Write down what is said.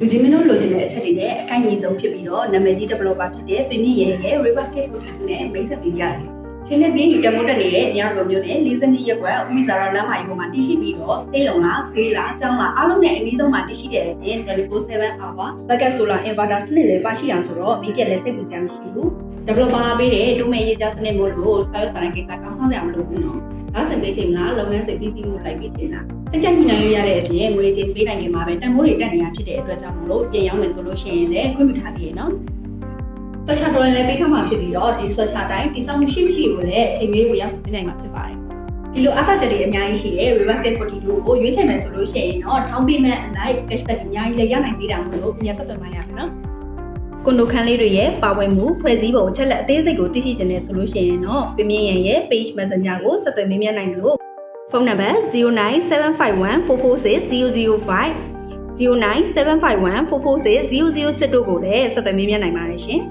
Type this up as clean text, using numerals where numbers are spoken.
လူကြီးမင်းတို့လိုချင်တဲ့အချက်တွေနဲ့အကိုက်ညီဆုံးဖြစ်ပြီးတော့နာမည်ကြီး developer ဖြစ်တဲ့ပင်မြင့်ရဲ့ Riverscape 42နဲ့မိတ်ဆက်ပေးရစီချင်းနဲ့ပြင်းဒီတမိုးတက်နေတဲ့အများတော်မျိုးနဲ့42ရက်ကွယ်ဥမိဇာရလမ်းမကြီးပေါ်မှာတည်ရှိပြီးတော့စေးလုံလားဆေးလားကျောင်းလားအားလုံးနဲ့အနည်းဆုံးမှာတည်ရှိတဲ့အပြင် 24/7 hour backup solar inverter စနစ်လည်းပါရှိအောင်ဆိုတော့မိပြက်လည်းစိတ်ပူစရာမရှိဘူး developer ပေးတဲ့တိုးမဲ့ရေးကြစနစ်မို့လို့စာရွက်စာတမ်းကိစ္စကောင်းဆောင်စရာမလိုဘူးနော်ဒါစင်ပေးချိန်လားလုပ်ငန်းစဉ်ပြီးစီးမှုလိုက်ပြီးချိန်လားစိတ်ကြညှိနှိုင်းရတဲ့အပြင်ငွေချင်းပေးနိုင်နေမှာပဲတန်ဖိုးတွေတက်နေတာဖြစ်တဲ့အတွက်ကြောင့်မလို့ပြင်ရောင်းမယ်ဆိုလို့ရှိရင်လည်းခွင့်ပြုထားသေးရဲ့နော်ဆွတ်ချတော်လည်းပေးထားမှာဖြစ်ပြီးတော့ဒီဆွတ်ချတိုင်းတိစောင်းရှိမရှိကိုလည်းအချိန်မီကိုရောက်စီနိုင်မှာဖြစ်ပါတယ်ဒီလိုအားသာချက်တွေအများကြီးရှိတဲ့ Riverscape 42ကိုရွေးချယ်မယ်ဆိုလို့ရှိရင်တော့ထောင်းပေးမဲ့အလိုက် cashback အများကြီးလည်းရနိုင်သေးတာမို့လို့ပြန်ဆက်သွယ်မှရမယ်နော်ကွန်ဒိုခန်းလေးတွေရဲ့ပါဝင်မှုဖွဲ့စည်းပုံအချက်လက်အသေးစိတ်ကိုသိရှိခြင်းနဲ့ဆိုလို့ရှိရင်တော့ပြင်းပြင်းရဲ့ page messenger ကိုဆက်သွယ်မေးမြန်းနိုင်လို့ဖုန်းနံပါတ် 09751446005 09751446006တို့ကိုလည်းဆက်သွယ်မေးမြန်းနိုင်ပါတယ်ရှင်